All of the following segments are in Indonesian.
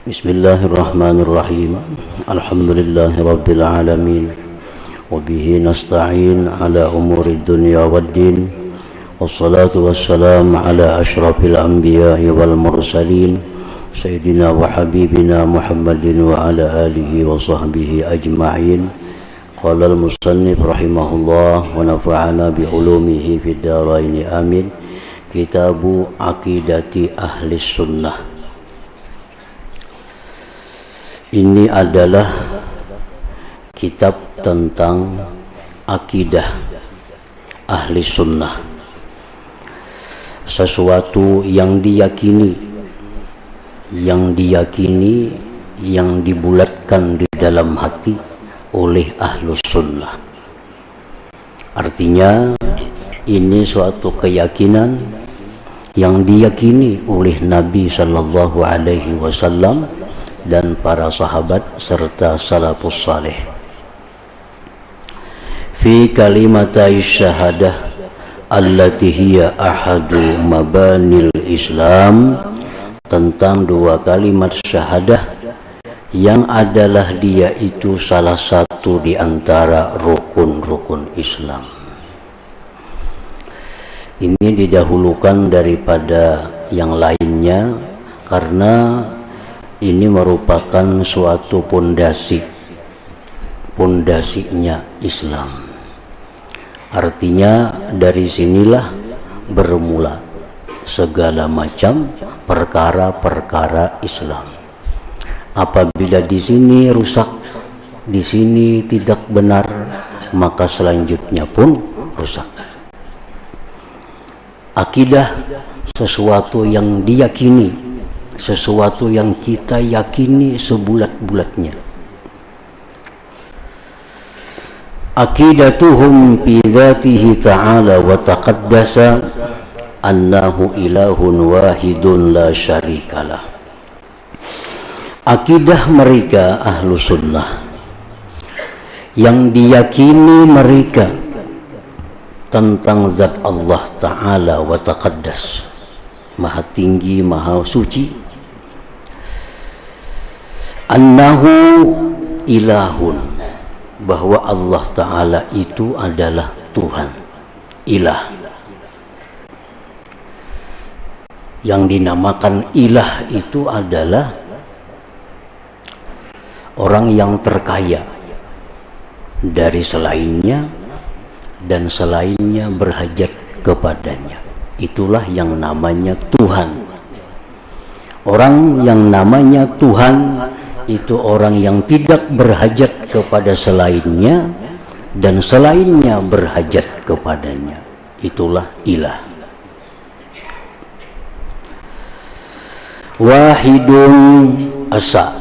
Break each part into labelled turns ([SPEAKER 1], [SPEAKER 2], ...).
[SPEAKER 1] Bismillahirrahmanirrahim. Alhamdulillahi rabbil alamin. Wabihi nasta'in ala umuri dunya waddin. Wassalatu wassalam ala ashrafil anbiya'i wal mursalin Sayyidina wa habibina Muhammadin wa ala alihi wa sahbihi ajma'in. Qala al-musannif rahimahullah wa nafa'ana bi ulumihi fid dharain amin. Kitabu Aqidati Ahli Sunnah. Ini adalah kitab tentang akidah ahli sunnah, sesuatu yang diyakini, yang dibulatkan di dalam hati oleh ahlu sunnah. Artinya ini suatu keyakinan yang diyakini oleh Nabi Sallallahu Alaihi Wasallam dan para sahabat serta salafus saleh. Fi kalimatai syahadah allati hiya ahadu mabanil Islam, tentang dua kalimat syahadah yang adalah dia itu salah satu di antara rukun-rukun Islam. Ini didahulukan daripada yang lainnya karena ini merupakan suatu pondasinya Islam. Artinya dari sinilah bermula segala macam perkara-perkara Islam. Apabila di sini rusak, di sini tidak benar, maka selanjutnya pun rusak. Akidah sesuatu yang diyakini, sesuatu yang kita yakini sebulat-bulatnya. Aqidatuhum fi dzatihi ta'ala wa taqaddasa annahu ilahun wahidun la syarikalah. Akidah mereka ahlu sunnah yang diyakini mereka tentang zat Allah Ta'ala wa taqaddas, maha tinggi, maha suci. Annahu ilahun, bahwa Allah Ta'ala itu adalah Tuhan, ilah. Yang dinamakan ilah itu adalah orang yang terkaya dari selainnya dan selainnya berhajat kepadanya. Itulah yang namanya Tuhan. Orang yang namanya Tuhan itu orang yang tidak berhajat kepada selainnya dan selainnya berhajat kepadanya. Itulah ilah. Wahidun asa,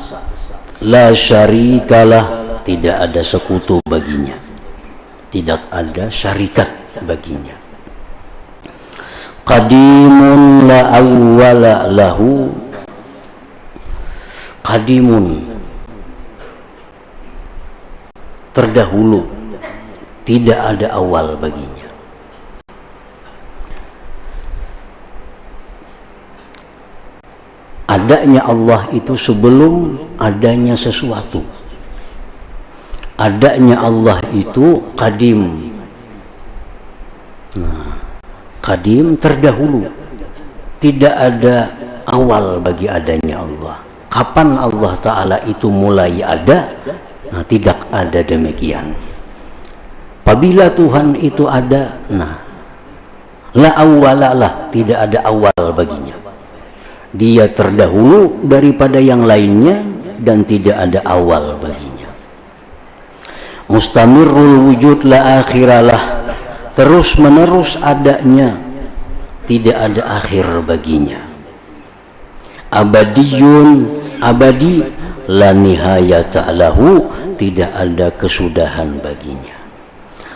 [SPEAKER 1] la syarikalah, tidak ada sekutu baginya, tidak ada syarikat baginya. Qadimun la awwala lahu, qadimun terdahulu, tidak ada awal baginya. Adanya Allah itu sebelum adanya sesuatu. Adanya Allah itu qadim. Qadim terdahulu, tidak ada awal bagi adanya Allah. Kapan Allah Ta'ala itu mulai ada? Nah, tidak ada demikian. Apabila Tuhan itu ada, la awwalalah, tidak ada awal baginya. Dia terdahulu daripada yang lainnya dan tidak ada awal baginya. Mustamirul wujud la akhiralah, terus menerus adanya, tidak ada akhir baginya. Abadiyun, abadi, la nihayata lahu, tidak ada kesudahan baginya.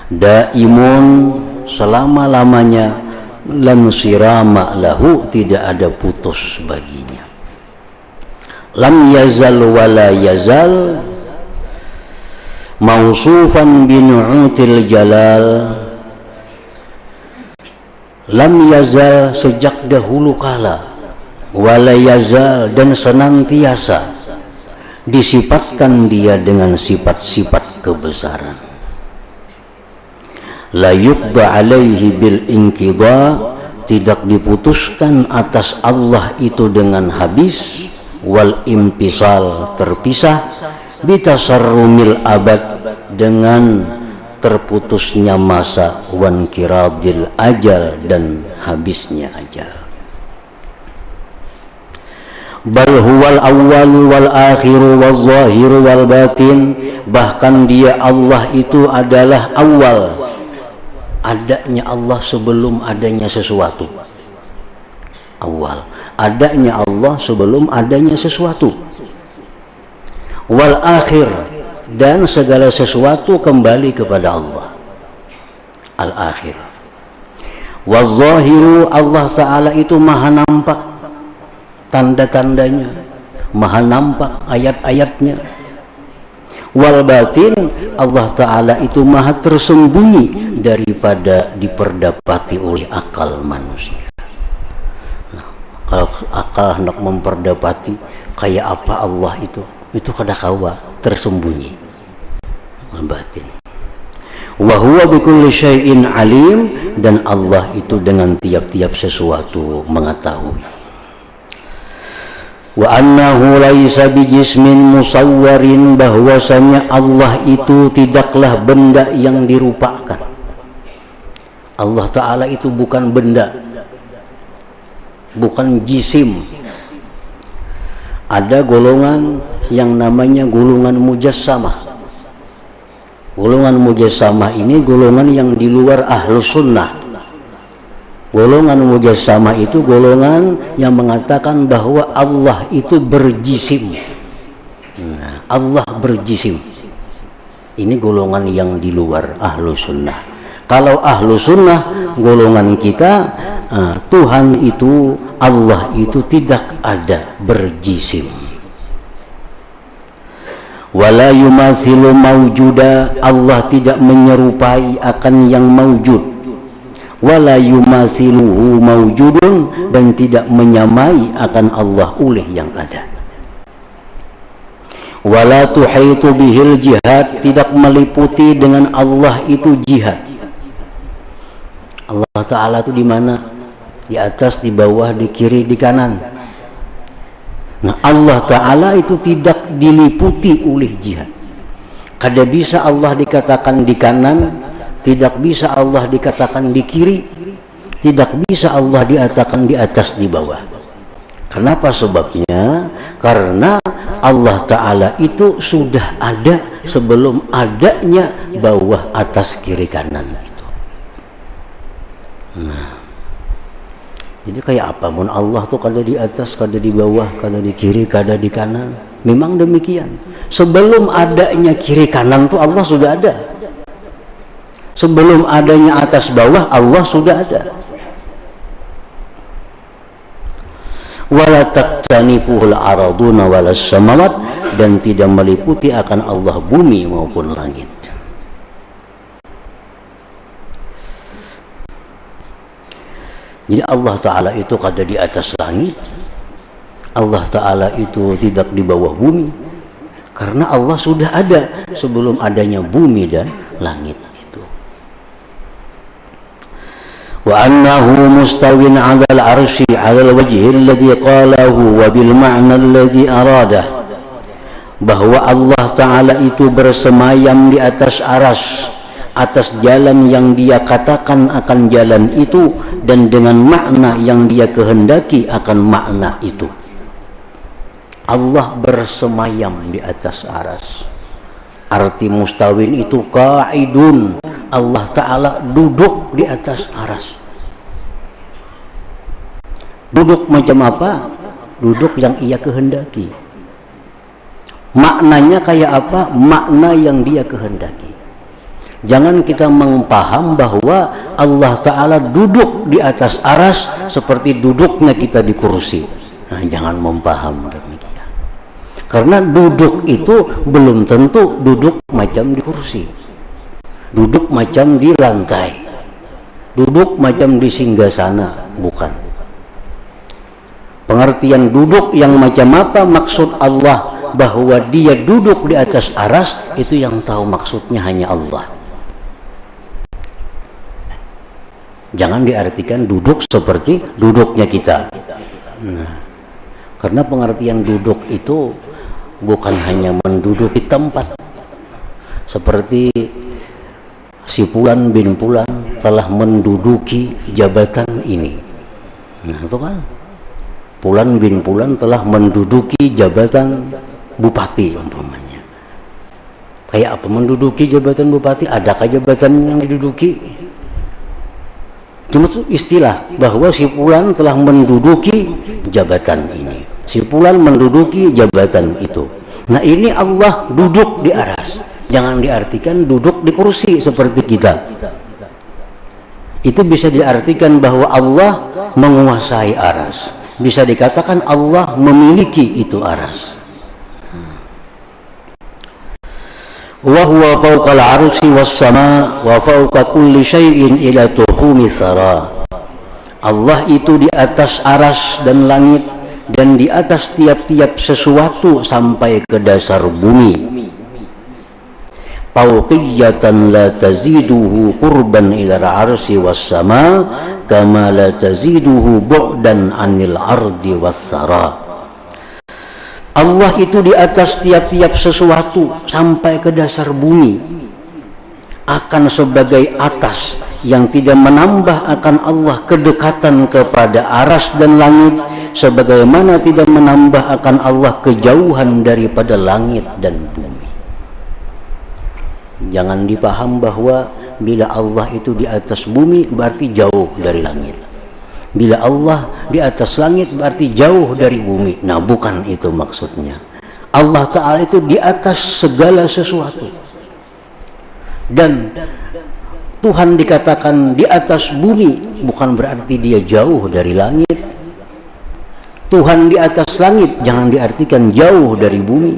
[SPEAKER 1] Daimun, selama-lamanya, lan sirama lahu, tidak ada putus baginya. Lam yazal wala yazal, mausufan binu'util jalal. Lam yazal, sejak dahulu kala, wala yazal, dan senantiasa, disifatkan dia dengan sifat-sifat kebesaran. La yuqda alaihi bil inqidha, tidak diputuskan atas Allah itu dengan habis, wal impisal, terpisah, bitasarrumil abad, dengan terputusnya masa, wan kiradil ajal, dan habisnya ajal. Bal huwal awwalu wal akhiru wal zahiru wal batin, bahkan dia Allah itu adalah awal, adanya Allah sebelum adanya sesuatu. Awal, adanya Allah sebelum adanya sesuatu. Wal akhir, dan segala sesuatu kembali kepada Allah. Al akhir. Wal zahiru, Allah Ta'ala itu maha nampak tanda-tandanya, maha nampak ayat-ayatnya. Wal batin, Allah Ta'ala itu maha tersembunyi daripada diperdapati oleh akal manusia. Nah, kalau akal hendak memperdapati kayak apa Allah itu kada kawa, tersembunyi. Wal batin. Wa huwa bikulli syai'in alim, dan Allah itu dengan tiap-tiap sesuatu mengetahui. Wa annahu laisa bijismin musawwarin, bahwasanya Allah itu tidaklah benda yang dirupakan. Allah Ta'ala itu bukan benda, bukan jisim. Ada golongan yang namanya golongan mujassamah. Golongan mujassamah ini golongan yang di luar ahlus sunnah. Golongan mujassamah itu golongan yang mengatakan bahwa Allah itu berjisim. Nah, Allah berjisim. Ini golongan yang di luar ahlu sunnah. Kalau ahlu sunnah, golongan kita, Tuhan itu, Allah itu tidak ada berjisim. Wala yumathilu mawjuda, Allah tidak menyerupai akan yang mawjud. Wala yumathiluhu mawjudun, dan tidak menyamai akan Allah oleh yang ada. Wala tuhaitu bihil jihad, tidak meliputi dengan Allah itu jihad. Allah Ta'ala itu di mana? Di atas, di bawah, di kiri, di kanan. Nah, Allah Ta'ala itu tidak diliputi oleh jihad. Kada bisa Allah dikatakan di kanan, tidak bisa Allah dikatakan di kiri, tidak bisa Allah dikatakan di atas, di bawah. Kenapa sebabnya? Karena Allah Ta'ala itu sudah ada sebelum adanya bawah, atas, kiri, kanan itu. Nah, jadi kayak apa? Mun Allah tuh kada di atas, kada di bawah, kada di kiri, kada di kanan. Memang demikian. Sebelum adanya kiri kanan tuh Allah sudah ada. Sebelum adanya atas bawah, Allah sudah ada. Wala taktanifuhul araduna walas samawat, dan tidak meliputi akan Allah bumi maupun langit. Jadi Allah Ta'ala itu kada di atas langit, Allah Ta'ala itu tidak di bawah bumi, karena Allah sudah ada sebelum adanya bumi dan langit. Wa annahu mustawin 'alal 'arsy 'alal wajhi alladhi qalahu wa bil ma'na alladhi aradah, bahwa Allah Ta'ala itu bersemayam di atas aras, atas jalan yang dia katakan akan jalan itu, dan dengan makna yang dia kehendaki akan makna itu. Allah bersemayam di atas aras. Arti mustawin itu qa'idun, Allah Ta'ala duduk di atas aras. Duduk macam apa? Duduk yang ia kehendaki. Maknanya kayak apa? Makna yang dia kehendaki. Jangan kita mempaham bahwa Allah Ta'ala duduk di atas aras seperti duduknya kita di kursi. Nah, jangan mempaham demikian. Karena duduk itu belum tentu duduk macam di kursi. Duduk macam di lantai. Duduk macam di singgasana, bukan. Pengertian duduk yang macam apa maksud Allah bahwa dia duduk di atas aras, itu yang tahu maksudnya hanya Allah. Jangan diartikan duduk seperti duduknya kita. Nah, karena pengertian duduk itu bukan hanya menduduki tempat, seperti si Fulan bin Fulan telah menduduki jabatan ini. Nah, itu kan Fulan bin Fulan telah menduduki jabatan bupati umpamanya. Kayak apa menduduki jabatan bupati? Adakah jabatan yang diduduki? Cuma istilah bahwa si Fulan telah menduduki jabatan ini, si Fulan menduduki jabatan itu. Nah, ini Allah duduk di aras. Jangan diartikan duduk di kursi seperti kita. Itu bisa diartikan bahwa Allah menguasai aras. Bisa dikatakan Allah memiliki itu aras. Wa huwa fawqal 'arsy was sama wa fawqa kulli syai'in ila tuhumi tsara. Allah itu di atas aras dan langit, dan di atas tiap-tiap sesuatu sampai ke dasar bumi. Fawqiyatan la taziduhu qurban ila al-'arsy was sama kama la taziduhu bu'dan 'anil ardi was tsara. Allah itu di atas tiap-tiap sesuatu sampai ke dasar bumi, akan sebagai atas yang tidak menambah akan Allah kedekatan kepada aras dan langit, sebagaimana tidak menambah akan Allah kejauhan daripada langit dan bumi. Jangan dipaham bahwa bila Allah itu di atas bumi berarti jauh dari langit. Bila Allah di atas langit berarti jauh dari bumi. Nah, bukan itu maksudnya. Allah Ta'ala itu di atas segala sesuatu. Dan Tuhan dikatakan di atas bumi bukan berarti dia jauh dari langit. Tuhan di atas langit jangan diartikan jauh dari bumi.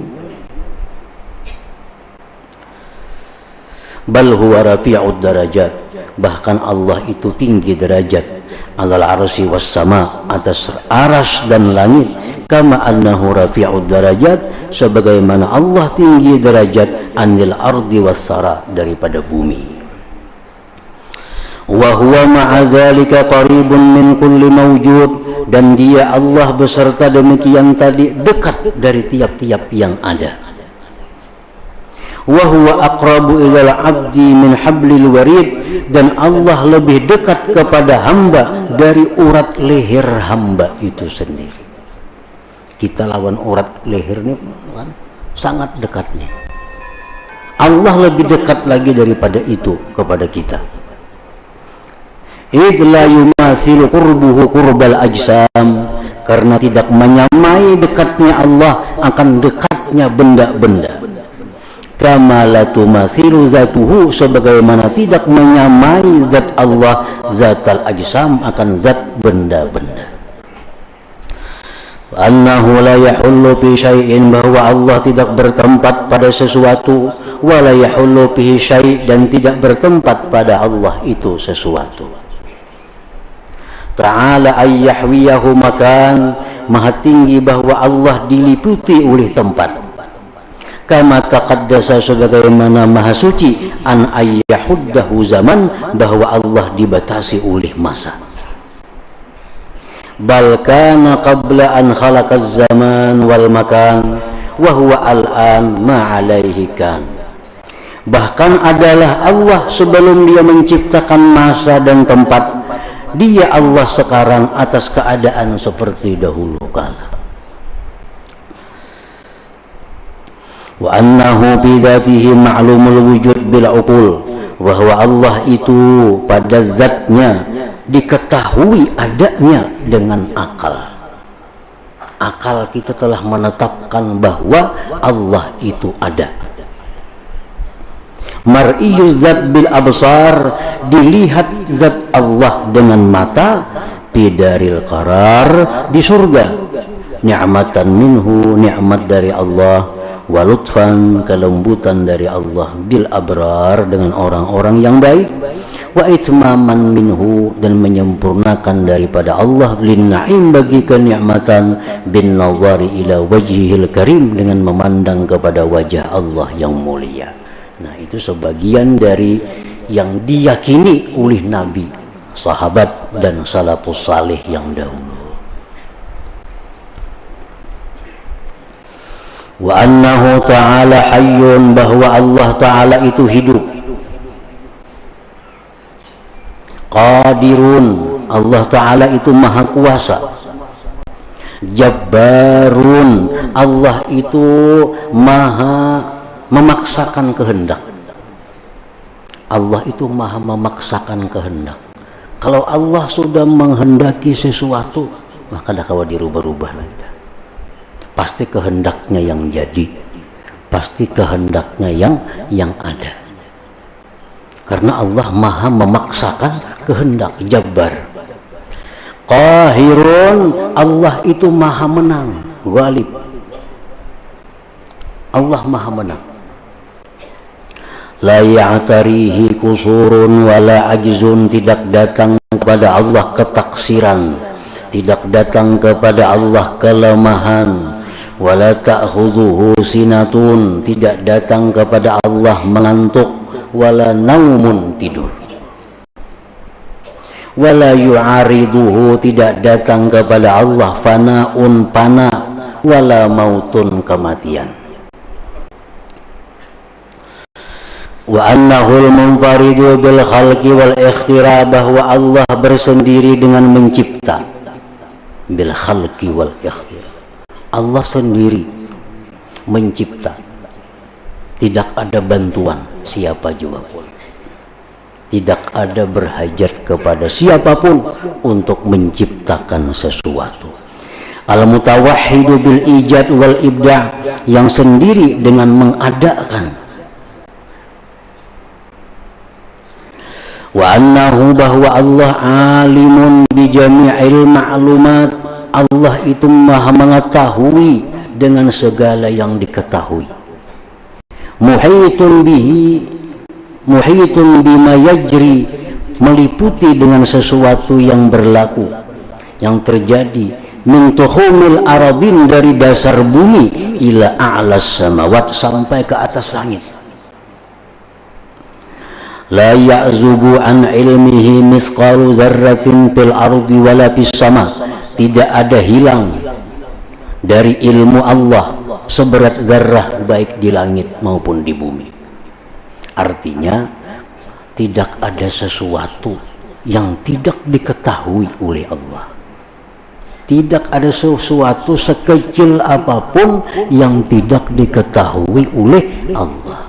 [SPEAKER 1] Bal huwa rafi'ud darajat. Bahkan Allah itu tinggi derajat. Alal arsy was sama, atas aras dan langit. Kama annahu rafi'ud darajat, sebagaimana Allah tinggi derajat anil ardi was sara, daripada bumi. Wa huwa ma'a dzalika qaribun min kulli mawjud, dan dia Allah beserta demikian tadi dekat dari tiap-tiap yang ada. Wa huwa aqrabu ilal abdi min hablil warid, dan Allah lebih dekat kepada hamba dari urat leher hamba itu sendiri. Kita lawan urat leher ini kan sangat dekatnya. Allah lebih dekat lagi daripada itu kepada kita. Idz la yumathilu qurbuhu qurbal ajsam, karena tidak menyamai dekatnya Allah akan dekatnya benda-benda. Kama la tumathilu zatuhu, sebagaimana tidak menyamai zat Allah zatal ajsam akan zat benda-benda. Annahu la yahullu fi syai'in, bahwa Allah tidak bertempat pada sesuatu, wa la yahullu fihi syai', dan tidak bertempat pada Allah itu sesuatu. Ta'ala ay yahwiyahu makan, maha tinggi bahwa Allah diliputi oleh tempat. Kama taqaddasa, sebagaimana maha suci, an ayyahuddahu zaman, bahwa Allah dibatasi oleh masa. Bal kana qabla an khalaqaz zaman wal makan wa huwa al-an ma alaihi kan. Bahkan adalah Allah sebelum dia menciptakan masa dan tempat, dia Allah sekarang atas keadaan seperti dahulu kala. Wa annahu bi dzatihi ma'lumul wujud bil uqul, bahwa Allah itu pada zatnya diketahui adanya dengan akal. Akal kita telah menetapkan bahwa Allah itu ada. Mar'iyu zat bil absar, dilihat zat Allah dengan mata, bidaril qarar, di surga. Ni'matan minhu, nikmat dari Allah, walutfan, kelembutan dari Allah, bil abrar, dengan orang-orang yang baik, wa itmaman minhu, dan menyempurnakan daripada Allah, lin na'im, bagi kenikmatan, bin nazari ila wajhil karim, dengan memandang kepada wajah Allah yang mulia. Nah, itu sebagian dari yang diyakini oleh Nabi, sahabat, dan salafus salih yang dahulu. Wa annahu ta'ala hayyun, bahwa Allah ta'ala itu hidup. Qadirun, Allah ta'ala itu maha kuasa. Jabbarun, Allah itu maha memaksakan kehendak. Allah itu maha memaksakan kehendak. Kalau Allah sudah menghendaki sesuatu, maka dah kawa dirubah-rubah lagi. Pasti kehendaknya yang jadi, pasti kehendaknya yang ada. Karena Allah maha memaksakan kehendak. Jabbar. Qahirun, Allah itu maha menang, ghalib. Allah maha menang. La ya'tarihi kusurun wala ajzun, tidak datang kepada Allah ketaksiran, tidak datang kepada Allah kelemahan. Wala ta'khudhuhu sinatun, tidak datang kepada Allah mengantuk. Wala naumun, tidur. Wala yu'ariduhu, tidak datang kepada Allah fana'un, pana. Wala mautun, kematian. Wa annahul munfaridu bil khalqi wal ikhtira, bahwa Allah bersendiri dengan mencipta. Bil khalqi wal ikhtira, Allah sendiri mencipta, tidak ada bantuan siapa juga pun, tidak ada berhajat kepada siapapun untuk menciptakan sesuatu. Al-mutawahhidu bil ijad wal ibda', yang sendiri dengan mengadakan. Wa annahu, bahwa Allah alimun bi jami'il ma'lumat, Allah itu maha mengetahui dengan segala yang diketahui. Muhitun bihi, muhitun bima yajri, meliputi dengan sesuatu yang berlaku, yang terjadi. Min tuhumil aradin, dari dasar bumi, ila a'las samawat, sampai ke atas langit. La ya'zubu an ilmihi misqalu zarratin fil ardi wala fis sama, tidak ada hilang dari ilmu Allah seberat zarrah, baik di langit maupun di bumi. Artinya tidak ada sesuatu yang tidak diketahui oleh Allah. Tidak ada sesuatu sekecil apapun yang tidak diketahui oleh Allah.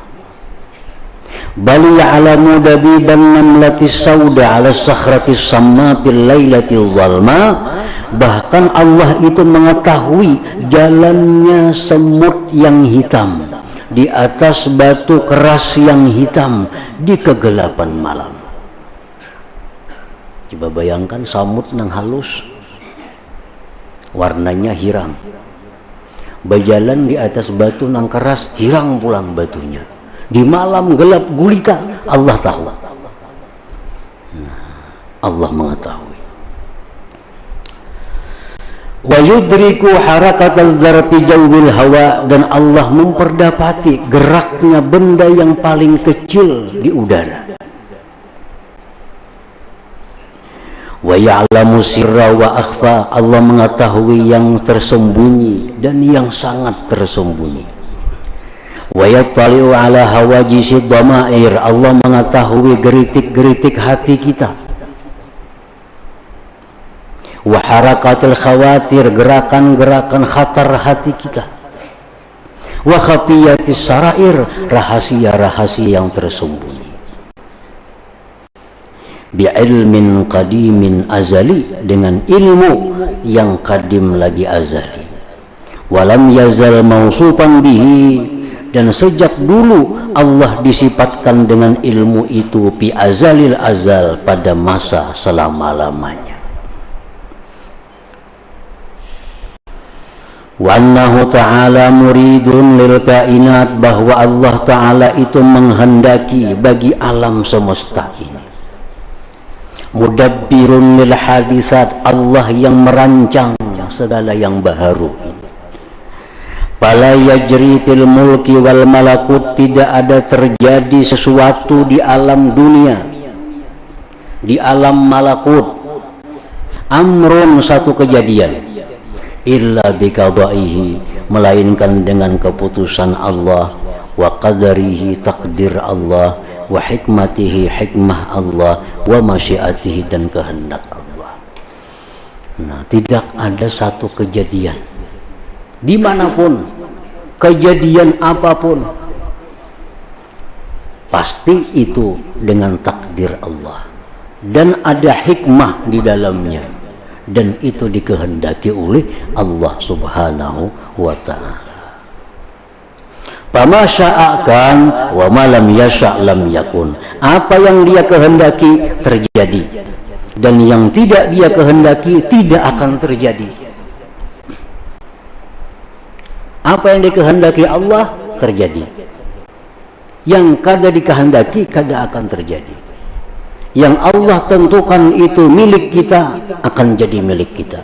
[SPEAKER 1] Bal ya'lamu dabiban namlatis sauda 'ala sakhratis samma bil lailatil zalma, bahkan Allah itu mengetahui jalannya semut yang hitam di atas batu keras yang hitam di kegelapan malam. Coba bayangkan samut nang halus, warnanya hirang, berjalan di atas batu nang keras, hirang pulang batunya. Di malam gelap gulita, Allah tahu. Nah, Allah mengetahui. Wa yudriku harakatal zarfi jawil hawa, dan Allah memperdapati geraknya benda yang paling kecil di udara. Wa ya'lamu sirra wa akhfa, Allah mengetahui yang tersembunyi dan yang sangat tersembunyi. Wa yattali'u ala hawajisid dhamair, Allah mengetahui geritik-geritik hati kita. Wa harakatil khawatir, gerakan-gerakan khatar hati kita. Wa khafiyatis sarair, rahasia-rahasia yang tersembunyi. Bi ilmin qadimin azali, dengan ilmu yang kadim lagi azali. Walam yazal mausufan bihi, dan sejak dulu Allah disifatkan dengan ilmu itu bi azalil azal, pada masa selama-lamanya. Wa annahu ta'ala muridun lil kainat, bahwa Allah ta'ala itu menghendaki bagi alam semesta ini. mudabbirun lil hadisat, Allah yang merancang segala yang baharu. Fala yajri fil mulki wal malakut, tidak ada terjadi sesuatu di alam dunia, di alam malakut, amrun satu kejadian, illa biqadaihi, melainkan dengan keputusan Allah, wa qadarihi, takdir Allah, wa hikmatihi, hikmah Allah, wa masyiatihi, dan kehendak Allah. Nah, tidak ada satu kejadian dimanapun, kejadian apapun, pasti itu dengan takdir Allah dan ada hikmah di dalamnya, dan itu dikehendaki oleh Allah Subhanahu wa ta'ala. Fama sya'akan wa ma lam yasha' lam yakun. Apa yang dia kehendaki terjadi, dan yang tidak dia kehendaki tidak akan terjadi. Apa yang dikehendaki Allah terjadi, yang kada dikehendaki kada akan terjadi. Yang Allah tentukan itu milik kita akan jadi milik kita.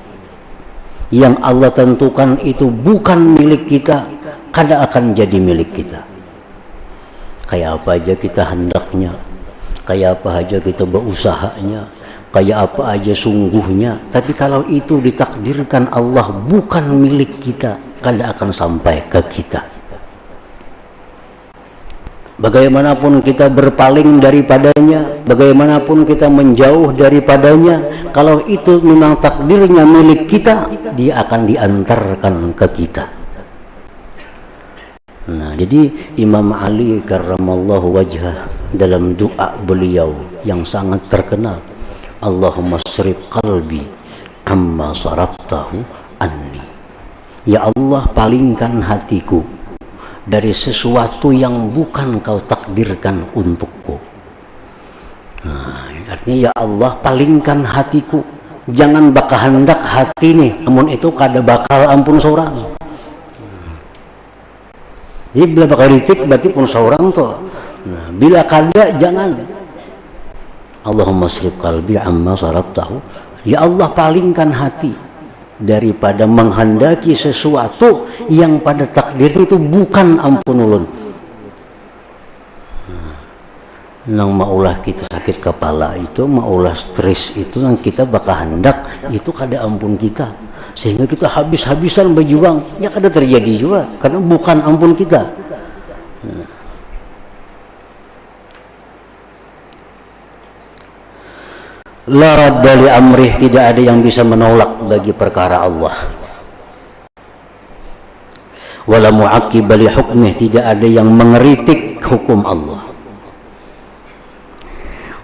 [SPEAKER 1] Yang Allah tentukan itu bukan milik kita kada akan jadi milik kita. Kayak apa aja kita hendaknya, kayak apa aja kita berusahanya, kayak apa aja sungguhnya, tapi kalau itu ditakdirkan Allah bukan milik kita, kada akan sampai ke kita. Bagaimanapun kita berpaling daripadanya, bagaimanapun kita menjauh daripadanya, kalau itu memang takdirnya milik kita, dia akan diantarkan ke kita. Nah, jadi Imam Ali karramallahu wajhah dalam doa beliau yang sangat terkenal, Allahumma srif qalbi amma saraftahu anni. Ya Allah, palingkan hatiku dari sesuatu yang bukan kau takdirkan untukku. Nah, artinya ya Allah, palingkan hatiku, jangan bakal hendak hati nih, namun itu kada bakal ampun seorang. Jadi bila bakal ritik berarti pun seorang tuh. Nah, bila kada jangan. Allahumma srif qalbi amma saraftahu. Ya Allah, palingkan hati daripada menghendaki sesuatu yang pada takdir itu bukan ampun ulun. Nang maulah kita sakit kepala itu, maulah stres itu, yang kita bakal hendak itu kada ampun kita, sehingga kita habis-habisan berjuang, ya kada terjadi juga karena bukan ampun kita. La radda li amrih, tidak ada yang bisa menolak bagi perkara Allah. Wala mu'aqqiba li hukmih, tidak ada yang mengeritik hukum Allah.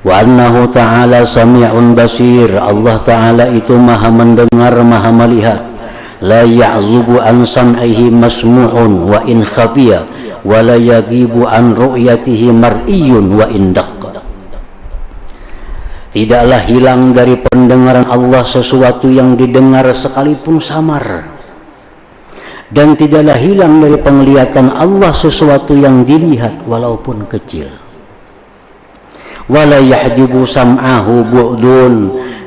[SPEAKER 1] Wa annahu ta'ala sami'un basir, Allah ta'ala itu maha mendengar, maha melihat. La ya'zubu an sam'ihi masmu'un wa in khafiya, wa la yagibu an ru'yatihi mar'iyun wa in daqqa. Tidaklah hilang dari pendengaran Allah sesuatu yang didengar sekalipun samar, dan tidaklah hilang dari penglihatan Allah sesuatu yang dilihat walaupun kecil. Wala yahdibu sam'ahu bu'dun,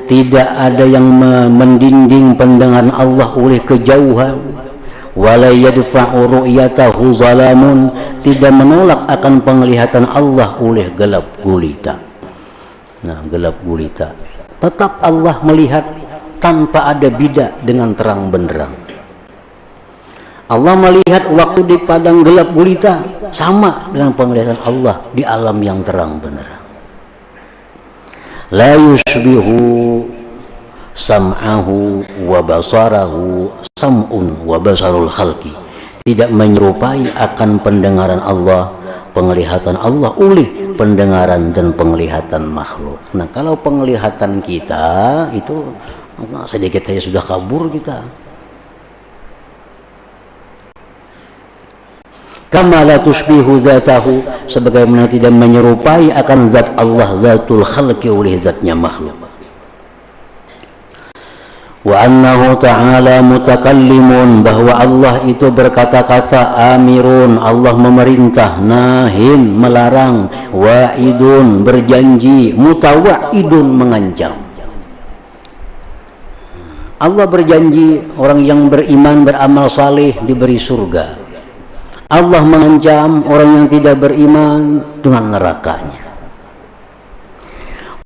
[SPEAKER 1] tidak ada yang mendinding pendengaran Allah oleh kejauhan. Wala yadfa'u ru'yatahu zalamun, tidak menolak akan penglihatan Allah oleh gelap gulita. Nah, gelap gulita tetap Allah melihat tanpa ada bida dengan terang benderang. Allah melihat waktu di padang gelap gulita sama dengan penglihatan Allah di alam yang terang benderang. La yushbihu sam'ahu wa basarahu sam'un wa basarul khalqi, tidak menyerupai akan pendengaran Allah, penglihatan Allah oleh pendengaran dan penglihatan makhluk. Nah, kalau penglihatan kita itu sedikit saja sudah kabur kita. Kama la tushbihu zatahu, sebagaimana tidak menyerupai akan zat Allah, zatul khalqi oleh zatnya makhluk. Wa annahu ta'ala mutakallimun, bahwa Allah itu berkata-kata, amirun, Allah memerintah, nahin, melarang, wa'idun, berjanji, mutawa'idun, mengancam. Allah berjanji orang yang beriman beramal saleh diberi surga. Allah mengancam orang yang tidak beriman dengan nerakanya.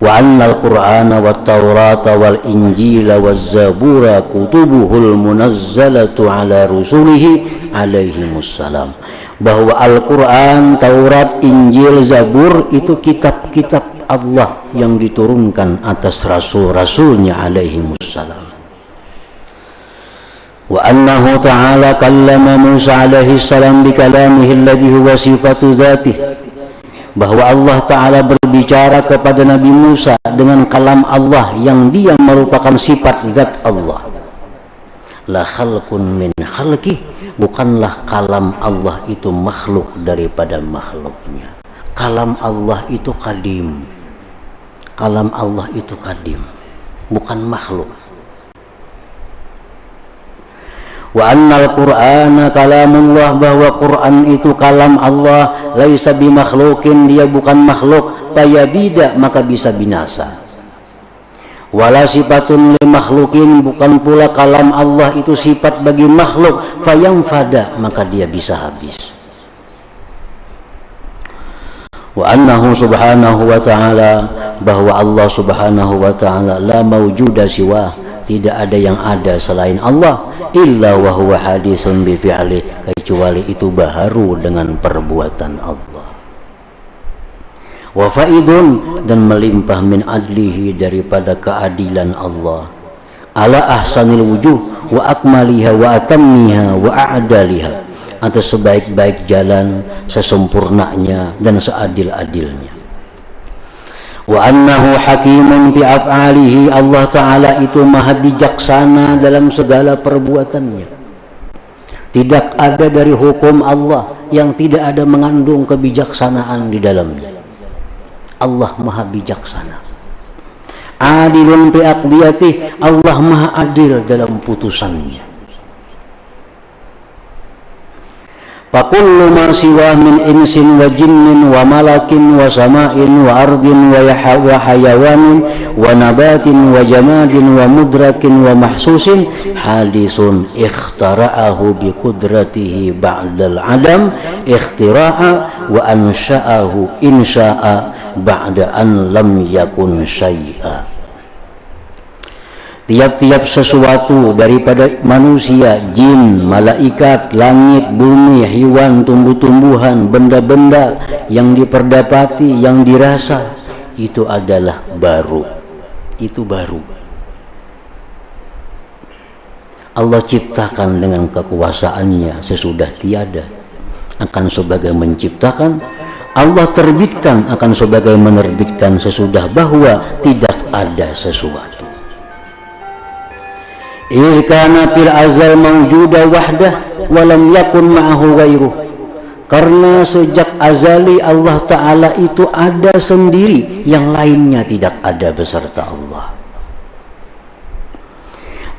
[SPEAKER 1] Wa annal Qur'ana wat Taurata wal Injila waz Zabura kutubuhul munazzalatu ala rusulihi alaihimus salam, bahwa Al-Qur'an, Taurat, Injil, Zabur itu kitab-kitab Allah yang diturunkan atas rasul-rasulnya alaihimus salam. Wa annahu ta'ala kallama Musa alaihi salam bi kalamihi alladhi huwa sifatu dzatihi, bahwa Allah Ta'ala berbicara kepada Nabi Musa dengan kalam Allah yang dia merupakan sifat zat Allah. La khalqun min khalqih, bukanlah kalam Allah itu makhluk daripada makhluknya. Kalam Allah itu qadim. Kalam Allah itu qadim, bukan makhluk. Wa annal Qur'ana kalamullah, bahwa Quran itu kalam Allah, laisa bimakhlukin, dia bukan makhluk, tayabida, maka bisa binasa. Wala sifatun li makhlukin, bukan pula kalam Allah itu sifat bagi makhluk, fayamfada, maka dia bisa habis. Wa annahu subhanahu wa ta'ala, bahwa Allah subhanahu wa ta'ala la mawjuda siwa, tidak ada yang ada selain Allah, illa wa huwa hadisun bi fi'li, kecuali itu baharu dengan perbuatan Allah. Wa faidun, dan melimpah min adlihi, daripada keadilan Allah, ala ahsanil wujuh wa akmaliha wa atammiha wa a'daliha, atas sebaik-baik jalan, sesempurnanya dan seadil-adilnya. Wa annahu hakimun bi af'alihi, Allah Ta'ala itu maha bijaksana dalam segala perbuatannya. Tidak ada dari hukum Allah yang tidak ada mengandung kebijaksanaan di dalamnya. Allah maha bijaksana. Adilun bi aqdiyatihi, Allah maha adil dalam putusannya. Fakullu ma siwa min insin wa jinnin wa malakin wa sama'in wa ardin wa hayawanin wa nabatin wa jamadin wa mudrakin wa mahsusin hadisun ikhtara'ahu bi qudratihi ba'dal adam ikhtira'a wa ansha'ahu insya'a ba'da an lam yakun syai'a. Tiap-tiap sesuatu daripada manusia, jin, malaikat, langit, bumi, hewan, tumbuh-tumbuhan, benda-benda yang diperdapati, yang dirasa, itu adalah baru. Itu baru. Allah ciptakan dengan kekuasaannya sesudah tiada, akan sebagai menciptakan. Allah terbitkan akan sebagai menerbitkan sesudah bahwa tidak ada sesuatu. Iz kana fil azal mawjuda wahdah wa lam yakun ma'ahu ghairuh, karena sejak azali Allah Ta'ala itu ada sendiri, yang lainnya tidak ada beserta Allah.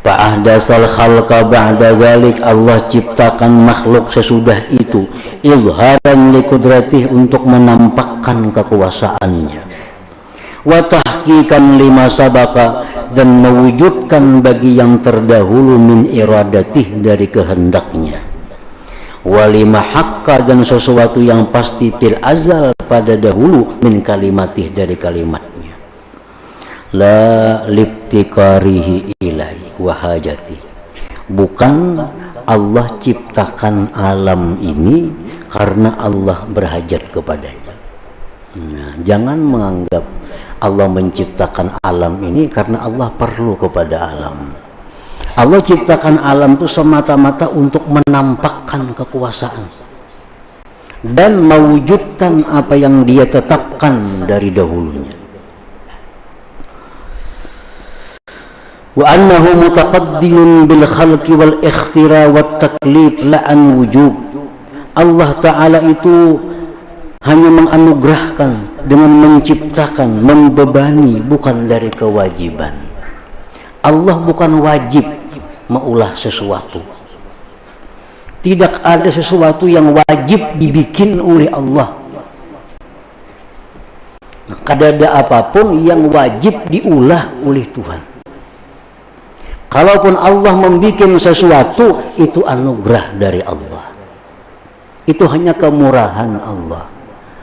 [SPEAKER 1] Fa'ahdasal khalqa ba'da dzalik, Allah ciptakan makhluk sesudah itu, izharan li qudratih, untuk menampakkan kekuasaannya, wa tahqiqan lima sabaka, dan mewujudkan bagi yang terdahulu min iradatih, dari kehendaknya, walima haqqa, dan sesuatu yang pasti fil azal pada dahulu, min kalimatih, dari kalimatnya, la libtikarihi ilai wa hajati, bukan Allah ciptakan alam ini karena Allah berhajat kepadanya. Nah, jangan menganggap Allah menciptakan alam ini karena Allah perlu kepada alam. Allah ciptakan alam itu semata-mata untuk menampakkan kekuasaan dan mewujudkan apa yang dia tetapkan dari dahulunya. Wa annahu mutaqaddilun bil khalqi wal ikhtira wat taklif la an wujub. Allah Ta'ala itu hanya menganugerahkan dengan menciptakan, membebani, bukan dari kewajiban. Allah bukan wajib mengulah sesuatu. Tidak ada sesuatu yang wajib dibikin oleh Allah. Kadada apapun yang wajib diulah oleh Tuhan. Kalaupun Allah membuat sesuatu, itu anugerah dari Allah. Itu hanya kemurahan Allah,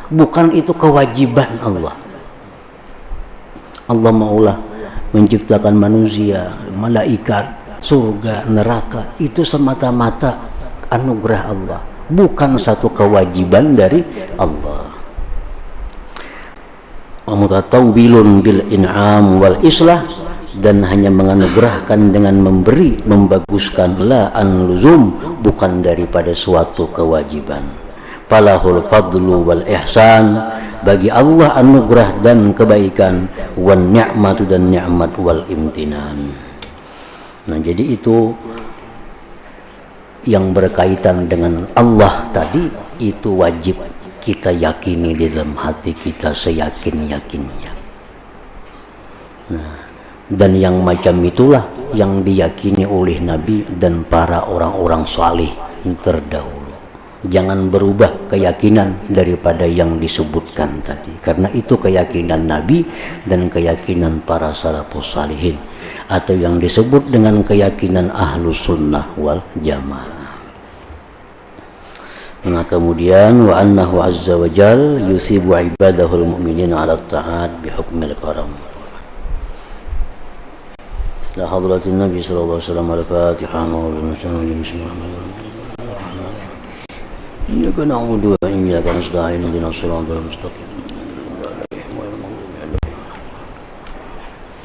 [SPEAKER 1] bukan itu kewajiban Allah. Allah maulah menciptakan manusia, malaikat, surga, neraka, itu semata-mata anugerah Allah, bukan satu kewajiban dari Allah. Mutatawwilun bil in'am wal islah, dan hanya menganugerahkan dengan memberi, membaguskan, la an luzum, bukan daripada suatu kewajiban. Falahul fadlu wal ihsan, bagi Allah anugerah dan kebaikan, wan ni'matu, dan ni'mat, wal imtinan. Nah, jadi itu yang berkaitan dengan Allah tadi, itu wajib kita yakini di dalam hati kita seyakin-yakinnya. Nah, dan yang macam itulah yang diyakini oleh Nabi dan para orang-orang saleh terdahulu. Jangan berubah keyakinan daripada yang disebutkan tadi, karena itu keyakinan Nabi dan keyakinan para salafus salihin, atau yang disebut dengan keyakinan ahlus sunnah wal jamaah. Nah, kemudian wa annahu azza wa jal yusibu ibadahul mu'minin ala ta'at bihukmil karam. La hadratin Nabi sallallahu alaihi wasallam, al-Fatihah. Iyyaka na'budu wa iyyaka nasta'in, ihdinas siratal mustaqim.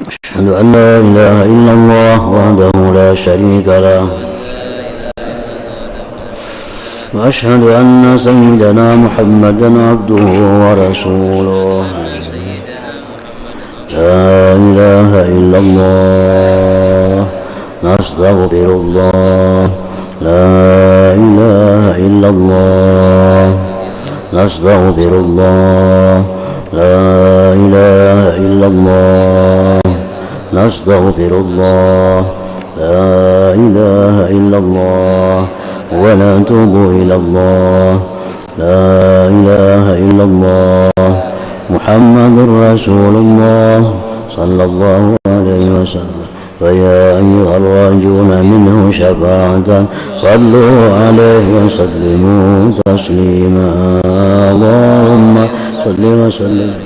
[SPEAKER 1] Asyhadu an la ilaha illallah wahdahu la syarika lah, wa asyhadu anna sayyidana Muhammadan abduhu wa rasuluh. La ilaha illallah, nastaghfirullah. La ilaha illallah, nastaghfirullah. La ilaha illallah, nastaghfirullah. La ilaha illallah, wa natubu ilallah. La ilaha illallah, Muhammadur Rasulullah sallallahu alaihi wasallam. فيا أيها الراجون منه شفاعة صلوا عليه وسلموا تسليما. اللهم صل وسلم